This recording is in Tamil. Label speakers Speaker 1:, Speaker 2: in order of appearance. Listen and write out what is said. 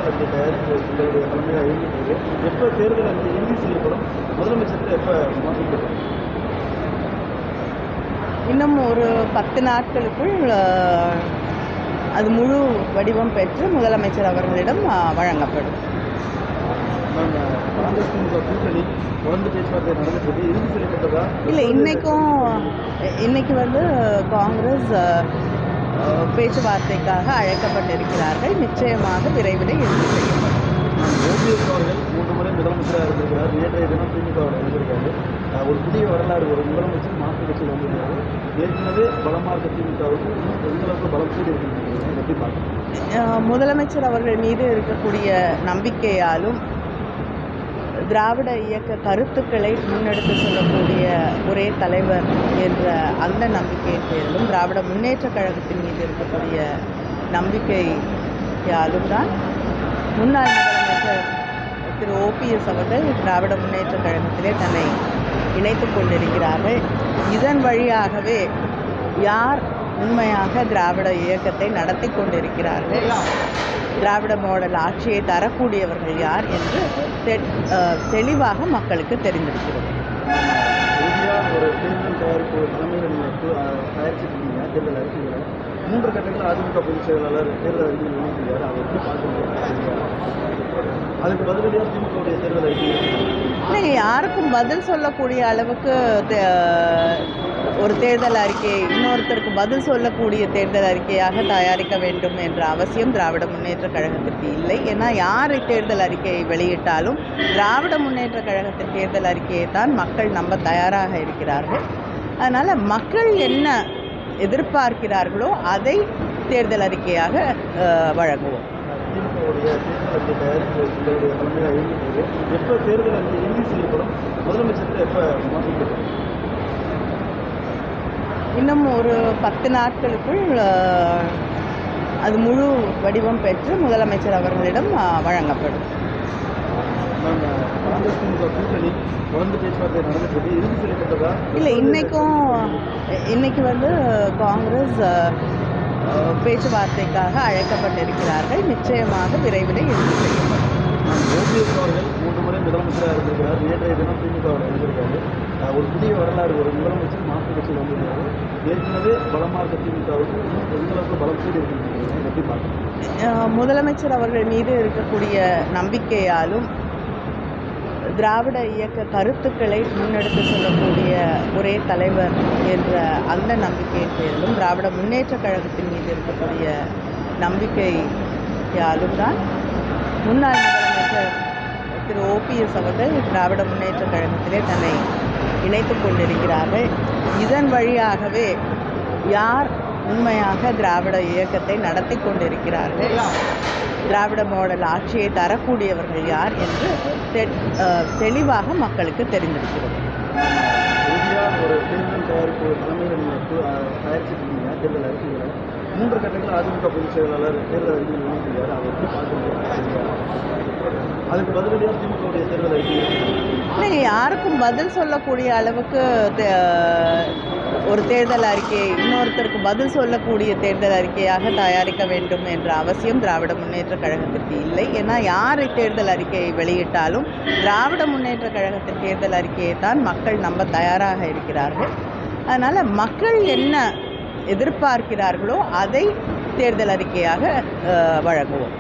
Speaker 1: தேர்தல் அறிக்கை தயாரிப்பு உங்களுடைய தலைமையாக இயங்கிட்டு எப்போ தேர்தல் அறிக்கை இறுதி செய்யப்படும்? முதலமைச்சருக்கு எப்போ சமர்ப்பிக்கப்படும்?
Speaker 2: இன்னும் ஒரு 10 நாட்களுக்குள் அது முழு வடிவம் பெற்று முதலமைச்சர் அவர்களிடம் வழங்கப்படும்.
Speaker 1: காங்கிரஸ் திமுக கூட்டணி தொடர்ந்து பேச்சுவார்த்தை நடந்துட்டு இறுதி செய்யப்பட்டதா?
Speaker 2: இல்லை, இன்னைக்கு வந்து காங்கிரஸ் பேச்சுவார்த்தைக்காக அழைக்கப்பட்டிருக்கிறார்கள். நிச்சயமாக விரைவில் இறுதி செய்யப்படும்.
Speaker 1: ஓபிஎஸ் அவர்கள் 3 முறை முதலமைச்சராக இருந்திருக்கிறார். நேற்றைய தினம் திமுக வந்திருக்காரு. ஒரு புதிய வரலாறு, ஒரு முதலமைச்சர் மாற்று கட்சியில் வந்திருக்காரு. ஏற்கனவே பலமாக இருக்க திமுகவுக்கு எந்தளவுக்கு பலம் கூடி இருக்கிறது எப்படி பார்க்கணும்?
Speaker 2: முதலமைச்சர் அவர்கள் மீது இருக்கக்கூடிய நம்பிக்கையாலும் திராவிட இயக்க கருத்துக்களை முன்னெடுத்து சொல்லக்கூடிய ஒரே தலைவர் என்ற அந்த நம்பிக்கையின் பேரிலும் திராவிட முன்னேற்ற கழகத்தின் மீது இருக்கக்கூடிய நம்பிக்கையாலும் தான் முன்னாள் முதலமைச்சர் திரு ஓபிஎஸ் அவர்கள் திராவிட முன்னேற்ற கழகத்திலே தன்னை இணைத்துக் கொண்டிருக்கிறார்கள். இதன் வழியாகவே யார் உண்மையாக திராவிட இயக்கத்தை நடத்தி கொண்டிருக்கிறார்கள், திராவிட மாடல் ஆட்சியை தரக்கூடியவர்கள் யார் என்று தெளிவாக மக்களுக்கு தெரிந்திருக்கிறது.
Speaker 1: ஒரு தேர்தல் தயாரிப்பு தலைமையில் நீங்கள் தயாரிச்சிருக்கீங்க. தேர்தல் அறிக்கைகளை 3 கட்டங்கள் அதிமுக பொதுச் செயலாளர் தேர்தல் அறிக்கையில் வெளியிட்டிருக்காரு. அதை எப்படி பார்க்க? அதுக்கு பதிலடியாக திமுகவுடைய தேர்தல் அறிக்கை
Speaker 2: யாருக்கும் பதில் சொல்லக்கூடிய அளவுக்கு ஒரு தேர்தல் அறிக்கையை இன்னொருத்தருக்கு பதில் சொல்லக்கூடிய தேர்தல் அறிக்கையாக தயாரிக்க வேண்டும் என்ற அவசியம் திராவிட முன்னேற்ற கழகத்திற்கு இல்லை. ஏன்னா யார் தேர்தல் அறிக்கையை வெளியிட்டாலும் திராவிட முன்னேற்ற கழகத்தின் தேர்தல் அறிக்கையை தான் மக்கள் நம்ப தயாராக இருக்கிறார்கள். அதனால் மக்கள் என்ன எதிர்பார்க்கிறார்களோ அதை தேர்தல் அறிக்கையாக வழங்குவோம்.
Speaker 1: திமுகவுடைய தேர்தல் அறிக்கை தயாரிப்பு உங்களுடைய தலைமையாக இயங்கிட்டு எப்போ தேர்தல் அறிக்கை இறுதி செய்யப்படும்? முதலமைச்சருக்கு எப்போ சமர்ப்பிக்கப்படும்?
Speaker 2: இன்னும் ஒரு 10 நாட்களுக்குள் அது முழு வடிவம் பெற்று முதலமைச்சர் அவர்களிடம் வழங்கப்படும்.
Speaker 1: காங்கிரஸ் திமுக கூட்டணி தொடர்ந்து பேச்சுவார்த்தை நடந்துட்டு இறுதி செய்யப்பட்டதா?
Speaker 2: இல்லை, இன்னைக்கு வந்து காங்கிரஸ் பேச்சுவார்த்தைக்காக அழைக்கப்பட்டிருக்கிறார்கள். நிச்சயமாக விரைவில் இறுதி செய்யப்படும்.
Speaker 1: ஓபிஎஸ் அவர்கள் 3 முறை முதலமைச்சராக இருந்திருக்கிறார். நேற்றைய தினம் திமுக வந்திருக்காரு. ஒரு புதிய வரலாறு, ஒரு முதலமைச்சர் மாற்று கட்சியில் வந்திருக்காரு. ஏற்கனவே பலமாக இருக்க திமுகவுக்கு எந்தளவுக்கு பலம் கூடி இருக்கிறது எப்படி பார்க்கணும்?
Speaker 2: முதலமைச்சர் அவர்கள் மீது இருக்கக்கூடிய நம்பிக்கையாலும் திராவிட இயக்க கருத்துக்களை முன்னெடுத்து சொல்லக்கூடிய ஒரே தலைவர் என்ற அந்த நம்பிக்கையின் பேரிலும் திராவிட முன்னேற்ற கழகத்தின் மீது இருக்கக்கூடிய நம்பிக்கையாலும் தான் முன்னாள் முதலமைச்சர் திரு ஓபிஎஸ் அவர்கள் திராவிட முன்னேற்ற கழகத்திலே தன்னை இணைத்துக் கொண்டிருக்கிறார்கள். இதன் வழியாகவே யார் உண்மையாக திராவிட இயக்கத்தை நடத்தி கொண்டிருக்கிறார்கள், திராவிட மாடல் ஆட்சியை தரக்கூடியவர்கள் யார் என்று தெளிவாக மக்களுக்கு தெரிந்திருக்கிறது.
Speaker 1: ஒரு தேர்தல் தயாரிப்பு தலைமையில் நீங்கள் தயாரிச்சிருக்கீங்க. தேர்தல் அறிக்கைகளை 3 கட்டங்கள் அதிமுக பொதுச் செயலாளர் தேர்தல் அறிக்கையில் வெளியிட்டிருக்காரு. அதை எப்படி பார்க்க? அதுக்கு பதிலடியாக திமுகவுடைய தேர்தல் அறிக்கை
Speaker 2: யாருக்கும் பதில் சொல்லக்கூடிய அளவுக்கு ஒரு தேர்தல் அறிக்கையை இன்னொருத்தருக்கு பதில் சொல்லக்கூடிய தேர்தல் அறிக்கையாக தயாரிக்க வேண்டும் என்ற அவசியம் திராவிட முன்னேற்ற கழகத்திற்கு இல்லை. ஏன்னா யார் தேர்தல் அறிக்கையை வெளியிட்டாலும் திராவிட முன்னேற்ற கழகத்தின் தேர்தல் அறிக்கையை தான் மக்கள் நம்ப தயாராக இருக்கிறார்கள். அதனால் மக்கள் என்ன எதிர்பார்க்கிறார்களோ அதை தேர்தல் அறிக்கையாக வழங்குவோம்.